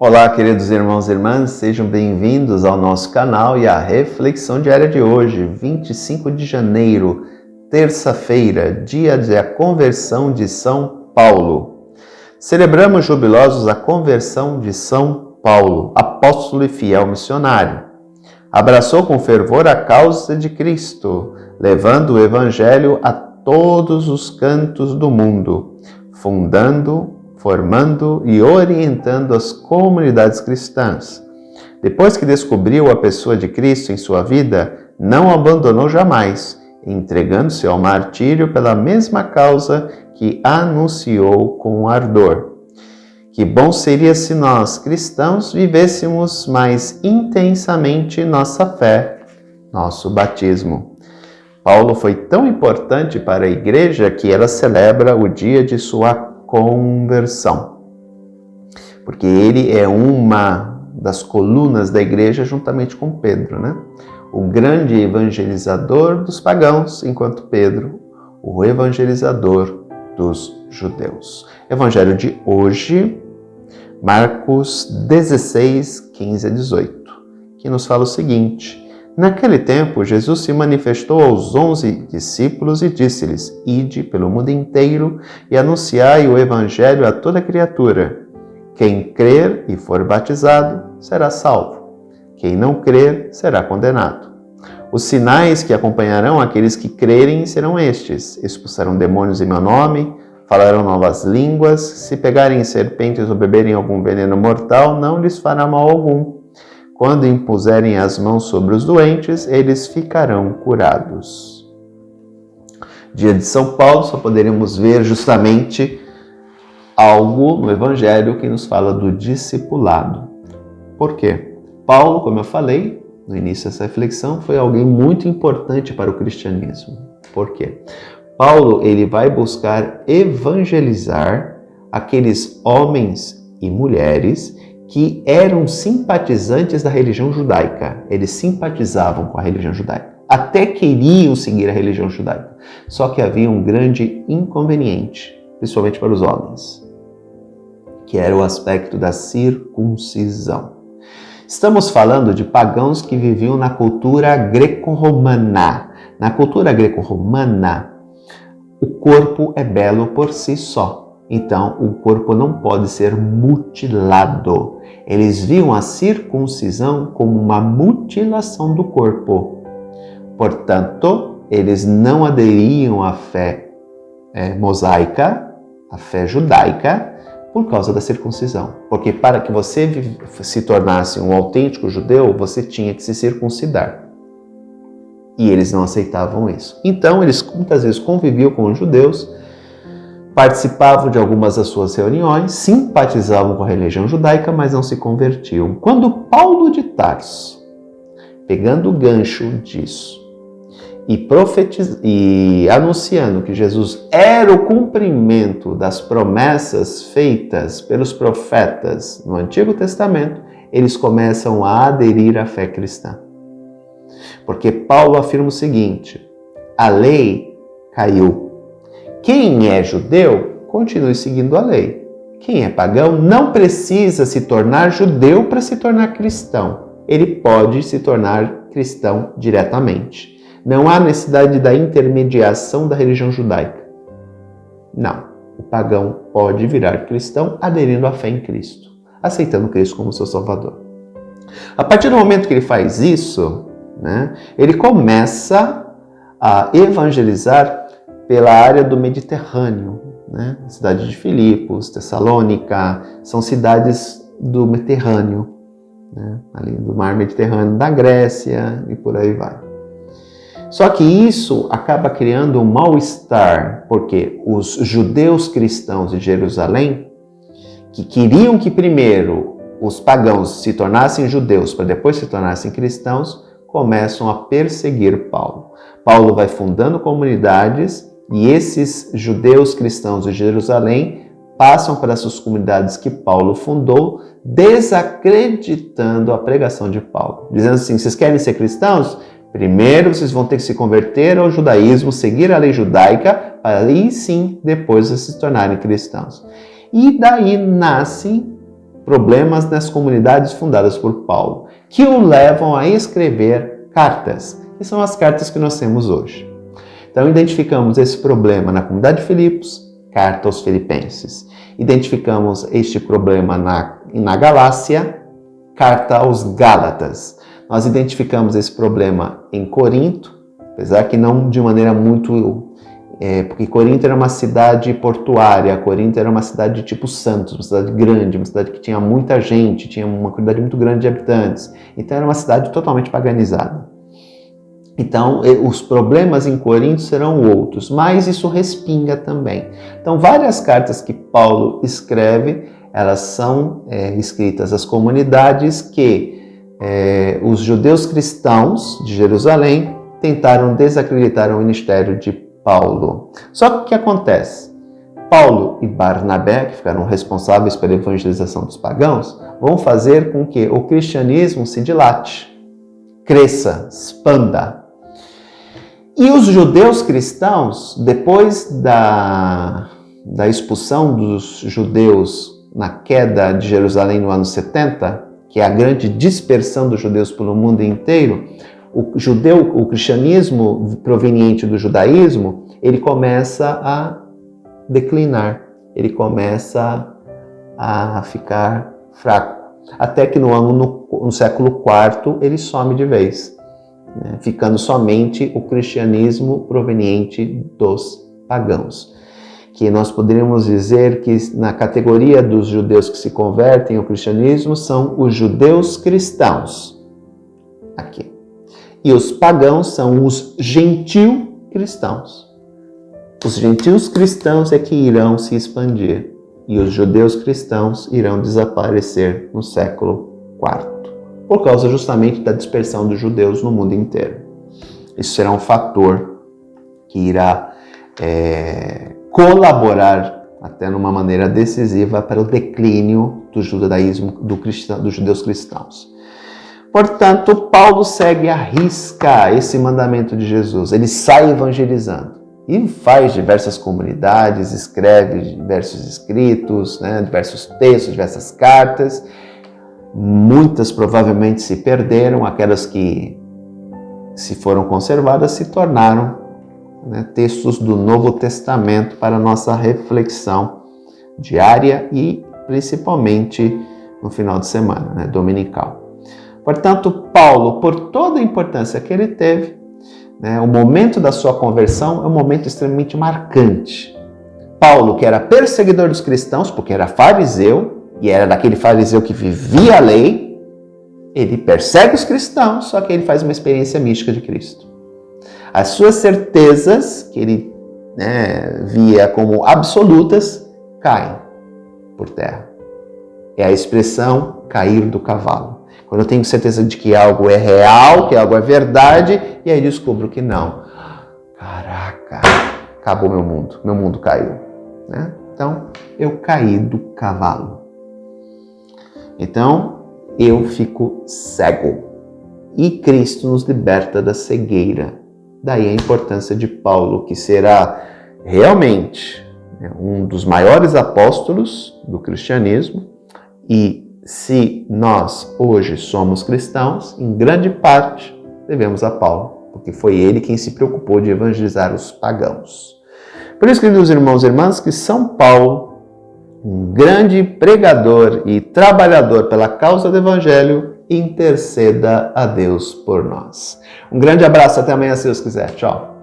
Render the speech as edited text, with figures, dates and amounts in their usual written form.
Olá, queridos irmãos e irmãs, sejam bem-vindos ao nosso canal e à reflexão diária de hoje, 25 de janeiro, terça-feira, dia da conversão de São Paulo. Celebramos jubilosos a conversão de São Paulo, apóstolo e fiel missionário. Abraçou com fervor a causa de Cristo, levando o Evangelho a todos os cantos do mundo, fundando, formando e orientando as comunidades cristãs. Depois que descobriu a pessoa de Cristo em sua vida, não abandonou jamais, entregando-se ao martírio pela mesma causa que anunciou com ardor. Que bom seria se nós, cristãos, vivêssemos mais intensamente nossa fé, nosso batismo. Paulo foi tão importante para a igreja que ela celebra o dia de sua conversão, porque ele é uma das colunas da igreja juntamente com Pedro, né? O grande evangelizador dos pagãos, enquanto Pedro, o evangelizador dos judeus. Evangelho de hoje, Marcos 16, 15 a 18, que nos fala o seguinte: Naquele tempo, Jesus se manifestou aos 11 discípulos e disse-lhes: Ide pelo mundo inteiro e anunciai o Evangelho a toda criatura. Quem crer e for batizado será salvo. Quem não crer será condenado. Os sinais que acompanharão aqueles que crerem serão estes: expulsarão demônios em meu nome, falarão novas línguas, se pegarem serpentes ou beberem algum veneno mortal, não lhes fará mal algum. Quando impuserem as mãos sobre os doentes, eles ficarão curados. Dia de São Paulo, só poderíamos ver justamente algo no Evangelho que nos fala do discipulado. Por quê? Paulo, como eu falei no início dessa reflexão, foi alguém muito importante para o cristianismo. Por quê? Paulo, ele vai buscar evangelizar aqueles homens e mulheres que eram simpatizantes da religião judaica. Eles simpatizavam com a religião judaica. Até queriam seguir a religião judaica. Só que havia um grande inconveniente, principalmente para os homens, que era o aspecto da circuncisão. Estamos falando de pagãos que viviam na cultura greco-romana. Na cultura greco-romana, o corpo é belo por si só. Então, o corpo não pode ser mutilado. Eles viam a circuncisão como uma mutilação do corpo. Portanto, eles não aderiam à fé mosaica, à fé judaica, por causa da circuncisão. Porque para que você se tornasse um autêntico judeu, você tinha que se circuncidar. E eles não aceitavam isso. Então, eles muitas vezes conviviam com os judeus, participavam de algumas das suas reuniões, simpatizavam com a religião judaica, mas não se convertiam. Quando Paulo de Tarso, pegando o gancho disso e anunciando que Jesus era o cumprimento das promessas feitas pelos profetas no Antigo Testamento, eles começam a aderir à fé cristã. Porque Paulo afirma o seguinte: a lei caiu. Quem é judeu, continue seguindo a lei. Quem é pagão não precisa se tornar judeu para se tornar cristão. Ele pode se tornar cristão diretamente. Não há necessidade da intermediação da religião judaica. Não. O pagão pode virar cristão aderindo à fé em Cristo, aceitando Cristo como seu Salvador. A partir do momento que ele faz isso, ele começa a evangelizar pela área do Mediterrâneo, a cidade de Filipos, Tessalônica, são cidades do Mediterrâneo, ali do mar Mediterrâneo, da Grécia e por aí vai. Só que isso acaba criando um mal-estar, porque os judeus cristãos de Jerusalém, que queriam que primeiro os pagãos se tornassem judeus para depois se tornassem cristãos, começam a perseguir Paulo. Paulo vai fundando comunidades e esses judeus cristãos de Jerusalém passam para essas comunidades que Paulo fundou, desacreditando a pregação de Paulo. Dizendo assim: vocês querem ser cristãos? Primeiro vocês vão ter que se converter ao judaísmo, seguir a lei judaica, para aí sim, depois vocês se tornarem cristãos. E daí nasce problemas nas comunidades fundadas por Paulo, que o levam a escrever cartas, que são as cartas que nós temos hoje. Então, identificamos esse problema na comunidade de Filipos, carta aos Filipenses. Identificamos este problema na Galácia, carta aos Gálatas. Nós identificamos esse problema em Corinto, apesar que não de maneira muito... porque Corinto era uma cidade portuária, Corinto era uma cidade de tipo Santos, uma cidade grande, uma cidade que tinha muita gente, tinha uma quantidade muito grande de habitantes. Então era uma cidade totalmente paganizada. Então os problemas em Corinto serão outros, mas isso respinga também. Então várias cartas que Paulo escreve, elas são escritas às comunidades que os judeus cristãos de Jerusalém tentaram desacreditar o ministério de Paulo. Só que o que acontece? Paulo e Barnabé, que ficaram responsáveis pela evangelização dos pagãos, vão fazer com que o cristianismo se dilate, cresça, expanda. E os judeus cristãos, depois da expulsão dos judeus na queda de Jerusalém no ano 70, que é a grande dispersão dos judeus pelo mundo inteiro, o cristianismo proveniente do judaísmo, ele começa a declinar, ele começa a ficar fraco. Até que no século IV ele some de vez, né? Ficando somente o cristianismo proveniente dos pagãos. Que nós poderíamos dizer que na categoria dos judeus que se convertem ao cristianismo são os judeus cristãos. Aqui. E os pagãos são os gentil cristãos. Os gentios cristãos é que irão se expandir e os judeus cristãos irão desaparecer no século IV, por causa justamente da dispersão dos judeus no mundo inteiro. Isso será um fator que irá colaborar até numa maneira decisiva para o declínio do judaísmo, dos judeus cristãos. Portanto, Paulo segue à risca esse mandamento de Jesus. Ele sai evangelizando e faz diversas comunidades, escreve diversos escritos, diversos textos, diversas cartas. Muitas provavelmente se perderam, aquelas que se foram conservadas se tornaram textos do Novo Testamento para nossa reflexão diária e principalmente no final de semana, dominical. Portanto, Paulo, por toda a importância que ele teve, o momento da sua conversão é um momento extremamente marcante. Paulo, que era perseguidor dos cristãos, porque era fariseu, e era daquele fariseu que vivia a lei, ele persegue os cristãos, só que ele faz uma experiência mística de Cristo. As suas certezas, que ele via como absolutas, caem por terra. É a expressão cair do cavalo. Quando eu tenho certeza de que algo é real, que algo é verdade, e aí descubro que não. Caraca, acabou meu mundo caiu. Então, eu caí do cavalo. Então, eu fico cego. E Cristo nos liberta da cegueira. Daí a importância de Paulo, que será realmente um dos maiores apóstolos do cristianismo. E se nós hoje somos cristãos, em grande parte devemos a Paulo, porque foi ele quem se preocupou de evangelizar os pagãos. Por isso, queridos irmãos e irmãs, que São Paulo, um grande pregador e trabalhador pela causa do Evangelho, interceda a Deus por nós. Um grande abraço, até amanhã, se Deus quiser. Tchau.